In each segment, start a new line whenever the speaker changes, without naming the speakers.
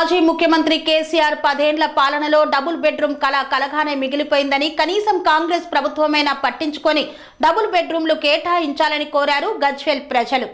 మాజీ ముఖ్యమంత్రి కేసీఆర్ 10 ఏళ్ల పాలనలో డబుల్ బెడ్రూమ్ కళ కలగానే మిగిలిపోయిందని, కనీసం కాంగ్రెస్ ప్రభుత్వమైనా పట్టించుకొని డబుల్ బెడ్రూమ్లు కేటాయించాలని కోరారు గజ్వేల్ ప్రజలు.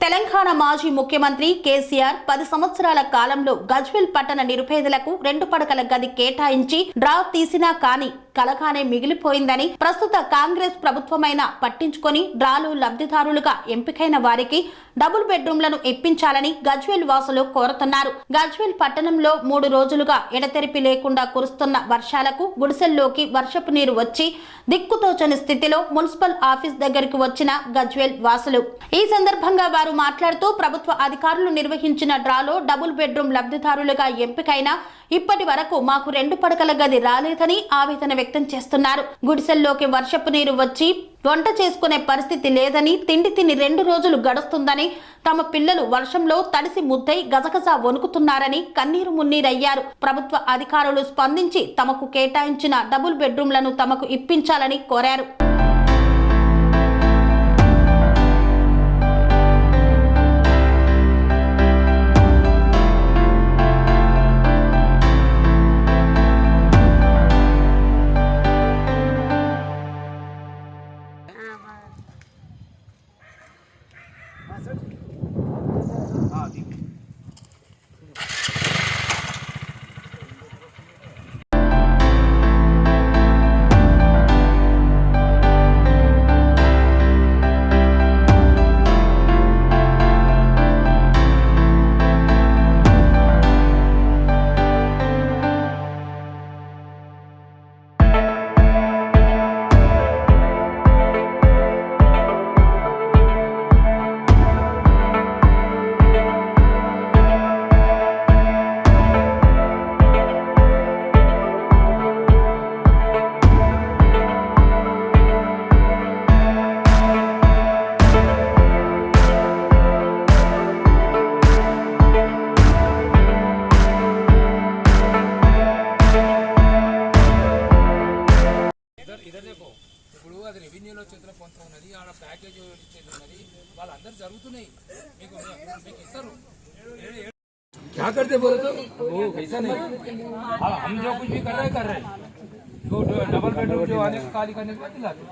తెలంగాణ మాజీ ముఖ్యమంత్రి కేసీఆర్ 10 సంవత్సరాల కాలంలో గజ్వేల్ పట్టణ నిరుపేదలకు 2 పడకల గది కేటాయించి డ్రా తీసినా కానీ కలగానే మిగిలిపోయిందని, ప్రస్తుత కాంగ్రెస్ ప్రభుత్వమైనా పట్టించుకొని డ్రాలు లబ్ధిదారులుగా ఎంపికైన వారికి డబుల్ బెడ్రూమ్లను ఇప్పించాలని గజ్వేల్ వాసులు కోరుతున్నారు. గజ్వేల్ పట్టణంలో 3 రోజులుగా ఎడతెరిపి లేకుండా కురుస్తున్న వర్షాలకు గుడిసెల్లోకి వర్షపు నీరు వచ్చి దిక్కుతోచని స్థితిలో మున్సిపల్ ఆఫీస్ దగ్గరికి వచ్చిన గజ్వేల్ వాసులు. ఈ సందర్భంగా వారు మాట్లాడుతూ, ప్రభుత్వ అధికారులు నిర్వహించిన డ్రాలో డబుల్ బెడ్రూమ్ లబ్ధిదారులుగా ఎంపికైన ఇప్పటి వరకు మాకు 2 పడకల గది రాలేదని ఆవేదన వ్యక్తం చేస్తున్నారు. గుడిసెల్లోకి వర్షపు నీరు వచ్చి వంట చేసుకునే పరిస్థితి లేదని, తిండి తిని 2 రోజులు గడుస్తుందని, తమ పిల్లలు వర్షంలో తడిసి ముద్దై గజగజ వణుకుతున్నారని కన్నీరు మున్నీరయ్యారు. ప్రభుత్వ అధికారులు స్పందించి తమకు కేటాయించిన డబుల్ బెడ్రూమ్లను తమకు ఇప్పించాలని కోరారు.
ఇప్పుడు అది రెవెన్యూలో చేతిలో కొంత ఉన్నది, ఆడ ప్యాకేజ్ ఇచ్చేది ఉన్నది, వాళ్ళందరూ జరుగుతున్నాయి. మీకు ఇస్తారు. क्या करते बोले तो वो ऐसा नहीं, हम जो कुछ भी कर रहे तो डबल बेडरूम जो आने का खाली करने के बाद दिलाते.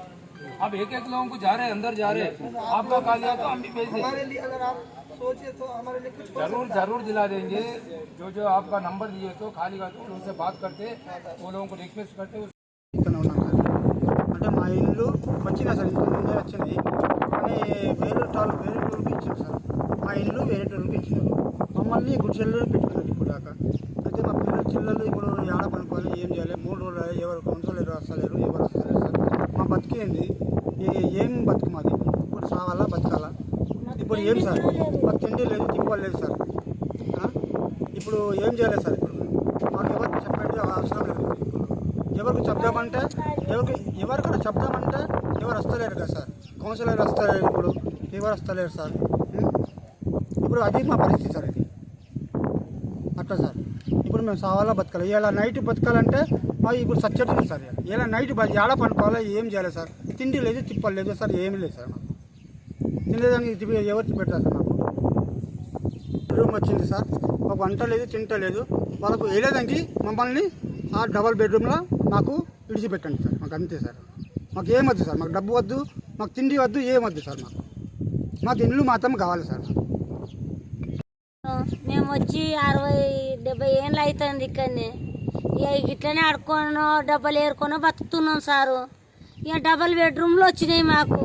अब एक लोगों को जा रहे हैं, अंदर जा रहे हैं, आपका खाली है तो हम भी भेज देंगे.
अगर आप सोचे तो हमारे लिए कुछ
जरूर दिला देंगे. जो आपका नंबर दिए तो खाली का तो उनसे बात करते, वो लोगों को रिक्वेस्ट करते.
అంటే మా ఇల్లు వచ్చినా సార్, ఇంత ముందే వచ్చింది కానీ వేరే టూర్కి ఇచ్చారు సార్. మా ఇల్లు వేరే టూర్కి ఇచ్చినారు, మమ్మల్ని గుడిసెల్లో పెట్టుకున్నారు ఇప్పుడు దాకా. అయితే మా పిల్లలు ఇప్పుడు ఏడ పనుకోవాలి, ఏం చేయాలి? 3 రోజులు ఎవరు కౌన్సిలర్ వస్తలేరు, ఎవరు వస్తలేరు సార్. మా బతికేంది? ఏం బతుకు మాది? ఇప్పుడు సావాలా బతకాలా? ఇప్పుడు ఏం సార్? మాకు తిండి లేదు, తిప్పలేదు సార్. ఇప్పుడు ఏం చేయలేదు సార్. ఇప్పుడు మాకు ఎవరికి చెప్పండి అవసరం లేదు. ఎవరికి చెప్దామంటే ఎవరికైనా చెప్దామంటే ఎవరు వస్తలేరు కదా సార్. కౌన్సిలర్ వస్తలేరు, ఇప్పుడు ఎవరు వస్తలేరు సార్. ఇప్పుడు అది మా పరిస్థితి సార్. ఇది అట్లా సార్. ఇప్పుడు మేము సావాలా బతకాలి, ఇలా నైట్ బతకాలంటే మాకు ఇప్పుడు సచ్చేటుంది సార్. ఇలా నైట్ ఏడ పనుకోవాలా, ఏం చేయాలి సార్? తిండి లేదు, తిప్పలు లేదు సార్, ఏమీ లేదు సార్. మాకు తినేదానికి ఎవరికి పెట్టారు సార్? మాకు రూమ్ వచ్చింది సార్, మాకు వంట లేదు, తింటలేదు. వాళ్ళకు వెళ్ళేదానికి మమ్మల్ని ఆ డబల్ బెడ్రూమ్లో మాకు విడిచిపెట్టండి సార్. మాకు అంతే సార్. మాకు ఏమొద్దు సార్, మాకు డబ్బు వద్దు, మాకు తిండి వద్దు, ఏమొద్దు సార్. మాకు ఇల్లు మాత్రం కావాలి సార్.
మేము వచ్చి 60-70 ఏళ్ళు అవుతుంది ఇక్కడనే. ఇక ఇట్లనే ఆడుకోనో డబ్బలు ఏరుకోనో బతుకుతున్నాం సారు. ఇక డబల్ బెడ్రూమ్లో వచ్చినాయి మాకు.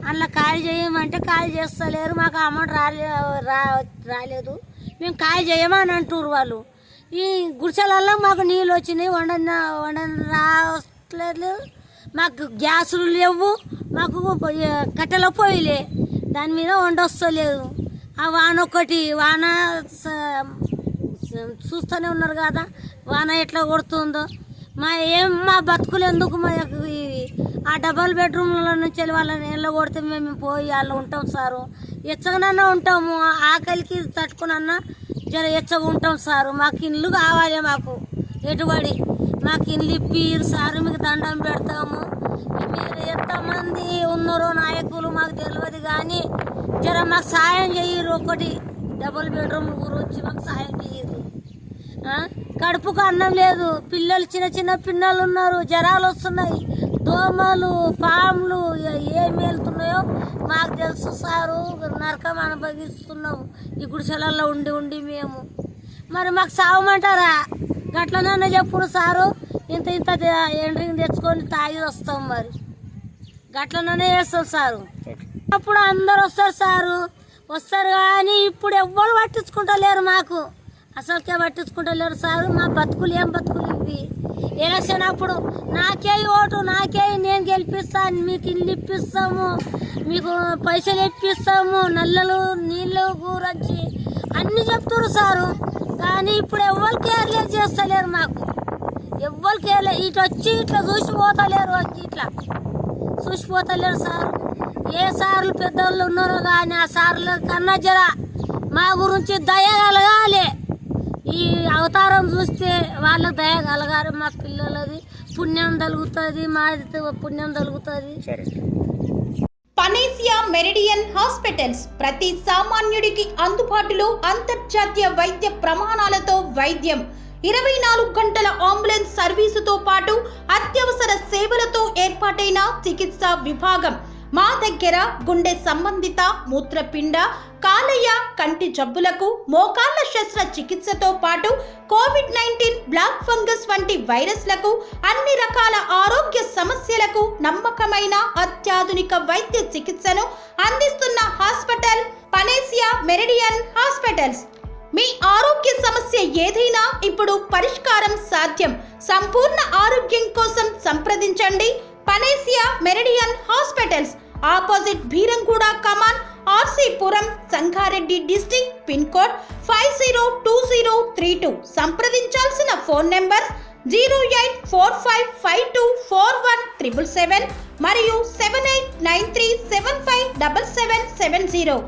అందులో ఖాళీ చేయమంటే ఖాళీ చేస్తలేరు, మాకు అమౌంట్ రాలేదు, మేము ఖాళీ చేయమని అంటున్నారు వాళ్ళు. ఈ గుడిసెలలో మాకు నీళ్ళు వచ్చినాయి, వండని రావట్లేదు, మాకు గ్యాసులు లేవు, మాకు కట్టెల పొయ్యిలే, దాని మీద వండొస్తలేదు. ఆ వాన చూస్తూనే ఉన్నారు కదా వాన ఎట్లా కొడుతుందో. మా బతుకులు ఎందుకు ఆ డబల్ బెడ్రూమ్ల నుంచి వాళ్ళని ఎల్ల కొడితే మేము పోయి వాళ్ళు ఉంటాం సారు. ఎచ్చగనన్నా ఉంటాము, ఆకలికి తట్టుకునన్నా జర ఎచ్చగా ఉంటాం సారు. మాకు ఇల్లు కావాలి, మాకు ఎటుబడి మాకు ఇల్లు ఇప్పిరు సారు, మీకు దండం పెడతాము. మీరు ఎంతమంది ఉన్నారో నాయకులు మాకు తెలియదు కానీ జర మాకు సాయం చెయ్యరు. ఒకటి డబుల్ బెడ్రూమ్ గురించి మాకు సాయం చేయదు. కడుపుకు అన్నం లేదు, పిల్లలు చిన్న చిన్న పిల్లలు ఉన్నారు, జ్వరాలు వస్తున్నాయి, దోమలు పాములు ఏం వెళ్తున్నాయో మాకు తెలుసు సారు. నరకం అనుభవిస్తున్నాము ఈ గుడిసెలలో ఉండి ఉండి మేము. మరి మాకు సావమంటారా? గట్లనన్నా చెప్పుడు సారు. ఇంత ఇంత ఎండ్రింగ్ తెచ్చుకొని తాగి వస్తాం, మరి గట్లననే చేస్తాం సారు. అప్పుడు అందరు వస్తారు సారు, వస్తారు కానీ ఇప్పుడు ఎవ్వరు పట్టించుకుంటలేరు, మాకు అసలుకే పట్టించుకుంటలేరు సారు. మా బతుకులు ఏం బతుకులు ఇవి? ఎలక్షన్ అప్పుడు నాకే ఓటు, నాకే, నేను గెలిపిస్తాను, మీకు ఇల్లు ఇప్పిస్తాము, మీకు పైసలు ఇప్పిస్తాము, నల్లలు నీళ్ళు గురించి అన్నీ చెప్తారు సారు. కానీ ఇప్పుడు ఎవ్వరు కేర్లేదు చేస్తలేరు, మాకు ఎవ్వరు కేర్లేదు. ఇటు వచ్చి ఇట్లా చూసిపోతలేరు, వచ్చి ఇట్లా చూసిపోతలేరు సారు. ఏ సార్లు పెద్దోళ్ళు ఉన్నారో కానీ ఆ సార్ల కన్నా జర మా గురించి దయ కలగాలి. ఈ అవతారం చూస్తే వాళ్ళకి దయ కలగాలి. మా పిల్లలది పుణ్యం కలుగుతుంది, మాది పుణ్యం కలుగుతుంది.
పనేసియా మెరిడియన్ హాస్పిటల్స్ ప్రతి సామాన్యుడికి అందుబాటులో అంతర్జాతీయ వైద్య ప్రమాణాలతో వైద్యం, 24 గంటల అంబులెన్స్ సర్వీసుతో పాటు అత్యవసర సేవలతో ఏర్పాటైన చికిత్సా విభాగం. మా దగ్గర గుండె సంబంధిత, మూత్రపిండ, కాలేయ, కంటి జబ్బులకు, మోకాళ్ల శస్త్ర చికిత్సతో పాటు కోవిడ్-19, బ్లాక్ ఫంగస్ వంటి వైరస్లకు, అన్ని రకాల ఆరోగ్య సమస్యలకు నమ్మకమైన అత్యాధునిక వైద్య చికిత్సను అందిస్తున్న హాస్పిటల్ పనేసియా మెరిడియన్ హాస్పిటల్స్. మీ ఆరోగ్య సమస్య ఏదైనా ఇప్పుడు పరిష్కారం సాధ్యం. సంపూర్ణ ఆరోగ్యం కోసం సంప్రదించండి Panacea meridian hospitals, opposite Beeramguda కమాన్, RC Puram, Sangareddy district, pin code 502032. సంప్రదించాల్సిన phone number 0845524177 మరియు 7893757770.